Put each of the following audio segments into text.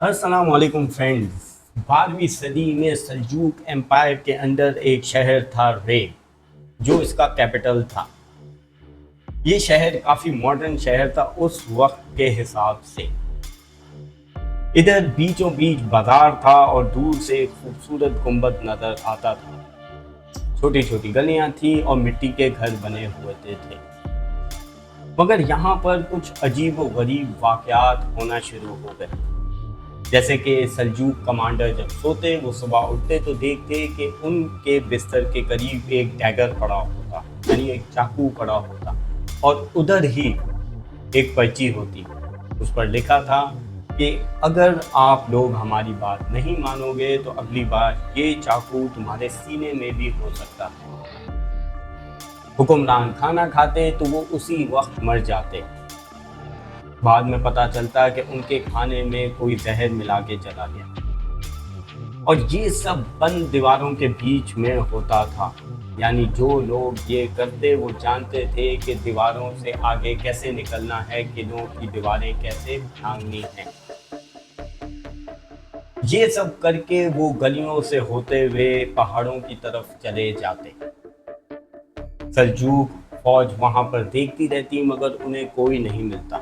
السلام علیکم فرینڈز. 12ویں صدی میں سلجوق امپائر کے اندر ایک شہر تھا رے، جو اس کا کیپٹل تھا. یہ شہر کافی ماڈرن شہر تھا اس وقت کے حساب سے. ادھر بیچوں بیچ بازار تھا اور دور سے ایک خوبصورت گنبد نظر آتا تھا. چھوٹی چھوٹی گلیاں تھیں اور مٹی کے گھر بنے ہوئے تھے. مگر یہاں پر کچھ عجیب و غریب واقعات ہونا شروع ہو گئے. جیسے کہ سلجوق کمانڈر جب سوتے وہ صبح اٹھتے تو دیکھتے کہ ان کے بستر کے قریب ایک ڈیگر پڑا ہوتا، یعنی ایک چاقو پڑا ہوتا، اور ادھر ہی ایک پرچی ہوتی. اس پر لکھا تھا کہ اگر آپ لوگ ہماری بات نہیں مانو گے تو اگلی بار یہ چاقو تمہارے سینے میں بھی ہو سکتا ہے. حکمران کھانا کھاتے تو وہ اسی وقت مر جاتے. بعد میں پتہ چلتا کہ ان کے کھانے میں کوئی زہر ملا کے چلا گیا. اور یہ سب بند دیواروں کے بیچ میں ہوتا تھا، یعنی جو لوگ یہ کرتے وہ جانتے تھے کہ دیواروں سے آگے کیسے نکلنا ہے، قلعوں کی دیواریں کیسے بھانگنی ہیں. یہ سب کر کے وہ گلیوں سے ہوتے ہوئے پہاڑوں کی طرف چلے جاتے. سلجوق فوج وہاں پر دیکھتی رہتی مگر انہیں کوئی نہیں ملتا.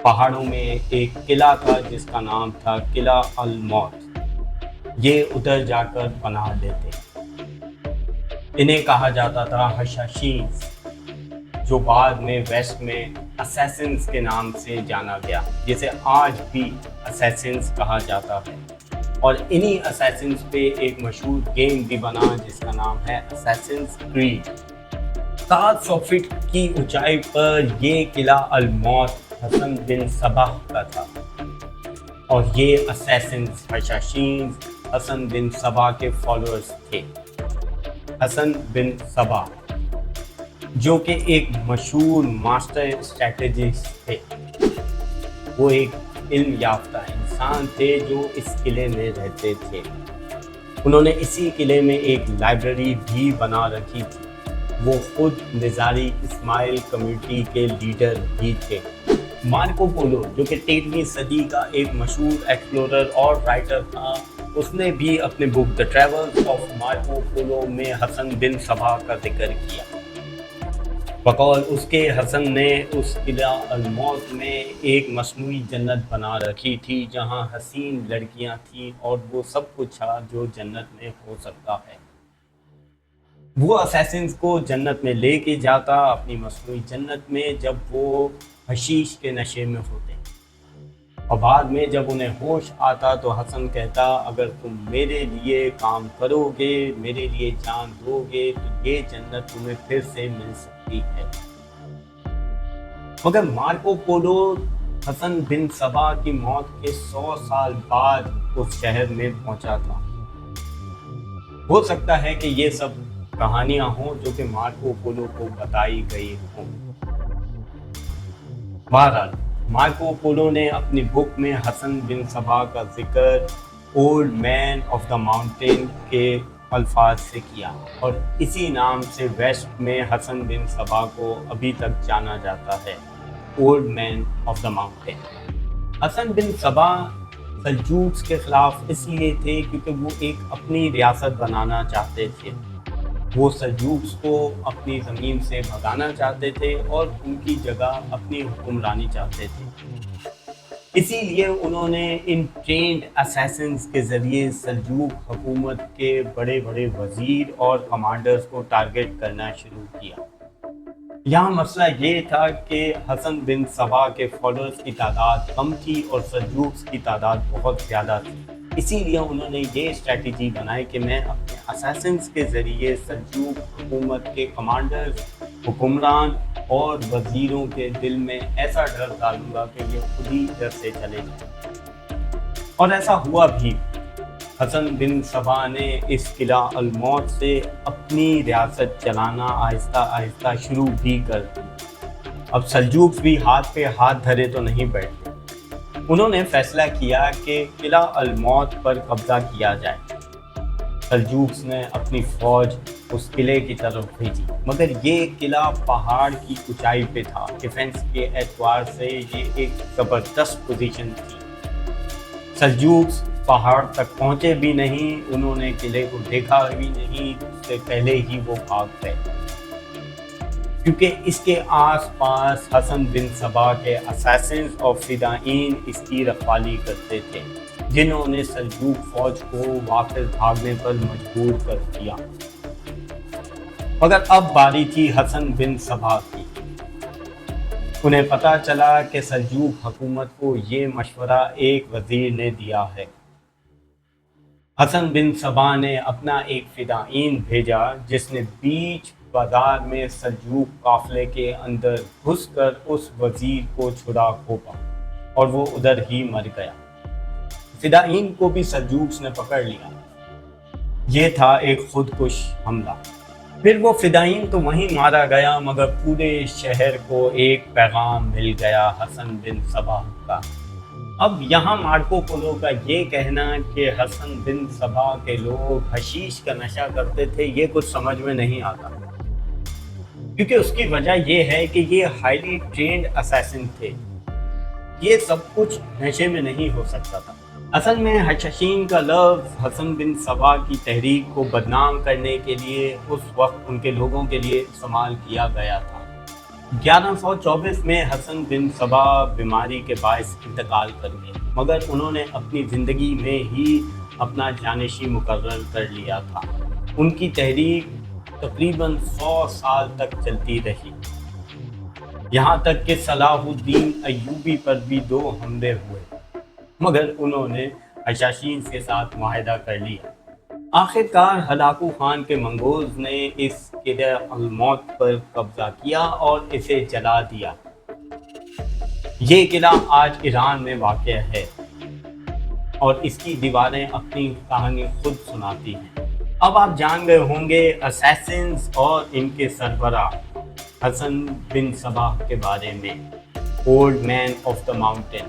پہاڑوں میں ایک قلعہ تھا جس کا نام تھا قلعہ الموت. یہ ادھر جا کر پناہ لیتے. انہیں کہا جاتا تھا حشاشینز، جو بعد میں ویسٹ میں اسیسنز کے نام سے جانا گیا، جسے آج بھی اسیسنز کہا جاتا ہے. اور انہی اسیسنز پہ ایک مشہور گیم بھی بنا جس کا نام ہے اسیسنز کریڈ. 700 فٹ کی اونچائی پر یہ قلعہ الموت حسن بن صباح کا تھا، اور یہ اسیسنز حشاشینز حسن بن صباح کے فالوورز تھے. حسن بن صباح جو کہ ایک مشہور ماسٹر اسٹریٹجسٹ تھے، وہ ایک علم یافتہ انسان تھے جو اس قلعے میں رہتے تھے. انہوں نے اسی قلعے میں ایک لائبریری بھی بنا رکھی تھی. وہ خود نظاری اسماعیل کمیونٹی کے لیڈر بھی تھے. مارکو پولو جو کہ 13ویں صدی کا ایک مشہور ایکسپلورر اور رائٹر تھا، اس نے بھی اپنے بک دی ٹریولز آف مارکو پولو میں حسن بن صباح کا ذکر کیا. بقول اس کے حسن نے اس قلعہ الموت میں ایک مصنوعی جنت بنا رکھی تھی جہاں حسین لڑکیاں تھیں اور وہ سب کچھ تھا جو جنت میں ہو سکتا ہے. وہ اسیسنز کو جنت میں لے کے جاتا، اپنی مصنوعی جنت میں، جب وہ حشیش کے نشے میں ہوتے. اور بعد میں جب انہیں ہوش آتا تو حسن کہتا اگر تم میرے لیے کام کرو گے، میرے لیے جان دو گے تو یہ جنت تمہیں پھر سے مل سکتی ہے. مگر مارکو پولو حسن بن صباح کی موت کے 100 سال بعد اس شہر میں پہنچا تھا. ہو سکتا ہے کہ یہ سب کہانیاں ہوں جو کہ مارکو پولو کو بتائی گئی ہوں. بہرحال مارکو پولو نے اپنی بک میں حسن بن صباح کا ذکر old man of the mountain کے الفاظ سے کیا، اور اسی نام سے ویسٹ میں حسن بن صباح کو ابھی تک جانا جاتا ہے، old man of the mountain. حسن بن صباح سلجوقس کے خلاف اس لیے تھے کیونکہ وہ ایک اپنی ریاست بنانا چاہتے تھے. وہ سلجوقس کو اپنی زمین سے بھگانا چاہتے تھے اور ان کی جگہ اپنی حکمرانی چاہتے تھے. اسی لیے انہوں نے ان ٹرینڈ اسیسنز کے ذریعے سلجوق حکومت کے بڑے بڑے وزیر اور کمانڈرز کو ٹارگٹ کرنا شروع کیا. یہاں مسئلہ یہ تھا کہ حسن بن صباح کے فالوورز کی تعداد کم تھی اور سلجوقس کی تعداد بہت زیادہ تھی. اسی لیے انہوں نے یہ اسٹریٹجی بنائی کہ میں اپنے اسیسنز کے ذریعے سلجوق حکومت کے کمانڈرز، حکمران اور وزیروں کے دل میں ایسا ڈر ڈالوں گا کہ یہ خود ہی ڈر سے چلے جائیں. اور ایسا ہوا بھی. حسن بن صباح نے اس قلعہ الموت سے اپنی ریاست چلانا آہستہ آہستہ شروع بھی کر دی. اب سلجوقس بھی ہاتھ پہ ہاتھ دھرے تو نہیں بیٹھتے. انہوں نے فیصلہ کیا کہ قلعہ الموت پر قبضہ کیا جائے. سلجوقس نے اپنی فوج اس قلعے کی طرف بھیجی، مگر یہ قلعہ پہاڑ کی اونچائی پہ تھا. ڈیفنس کے اعتبار سے یہ ایک زبردست پوزیشن تھی. سلجوقس پہاڑ تک پہنچے بھی نہیں، انہوں نے قلعے کو دیکھا بھی نہیں، اس سے پہلے ہی وہ بھاگ گئے، کیونکہ اس کے آس پاس حسن بن صبا کے اساسنز اور فدائین اس کی رکھوالی کرتے تھے، جنہوں نے سلجوق فوج کو واپس بھاگنے پر مجبور کر دیا۔ مگر اب باری تھی حسن بن صبا کی۔ انہیں پتا چلا کہ سلجوق حکومت کو یہ مشورہ ایک وزیر نے دیا ہے۔ حسن بن صبا نے اپنا ایک فدائین بھیجا جس نے بیچ بازار میں سلجوق قافلے کے اندر گھس کر اس وزیر کو چھڑا کھوپا اور وہ ادھر ہی مر گیا۔ فدائین کو بھی سلجوقس نے پکڑ لیا۔ یہ تھا ایک خودکش حملہ۔ پھر وہ فدائین تو وہیں مارا گیا، مگر پورے شہر کو ایک پیغام مل گیا حسن بن صبا کا۔ اب یہاں مارکو پولو کا یہ کہنا کہ حسن بن صبا کے لوگ حشیش کا نشہ کرتے تھے، یہ کچھ سمجھ میں نہیں آتا، کیونکہ اس کی وجہ یہ ہے کہ یہ ہائیلی ٹرینڈ اساسن تھے، یہ سب کچھ نشے میں نہیں ہو سکتا تھا۔ اصل میں حشاشین کا لفظ حسن بن صبا کی تحریک کو بدنام کرنے کے لیے اس وقت ان کے لوگوں کے لیے استعمال کیا گیا تھا۔ 1124 میں حسن بن صبا بیماری کے باعث انتقال کر گئے، مگر انہوں نے اپنی زندگی میں ہی اپنا جانشین مقرر کر لیا تھا۔ ان کی تحریک تقریباً 100 سال تک چلتی رہی، یہاں تک کہ صلاح الدین ایوبی پر بھی 2 حملے ہوئے، مگر انہوں نے حشاشین کے ساتھ معاہدہ کر لیا۔ آخر کار ہلاکو خان کے منگوز نے اس قلعہ الموت پر قبضہ کیا اور اسے جلا دیا۔ یہ قلعہ آج ایران میں واقع ہے اور اس کی دیواریں اپنی کہانی خود سناتی ہیں۔ اب آپ جان گئے ہوں گے اساسنز اور ان کے سربراہ حسن بن صبا کے بارے میں، old man of the mountain.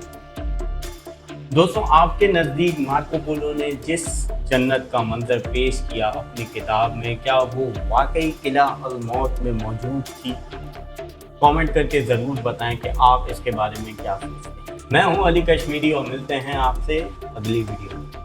دوستوں، آپ کے نزدیک مارکو پولو نے جس جنت کا منظر پیش کیا اپنی کتاب میں، کیا وہ واقعی قلعہ الموت میں موجود تھی؟ کامنٹ کر کے ضرور بتائیں کہ آپ اس کے بارے میں کیا سوچتے ہیں۔ میں ہوں علی کشمیری اور ملتے ہیں آپ سے اگلی ویڈیو میں۔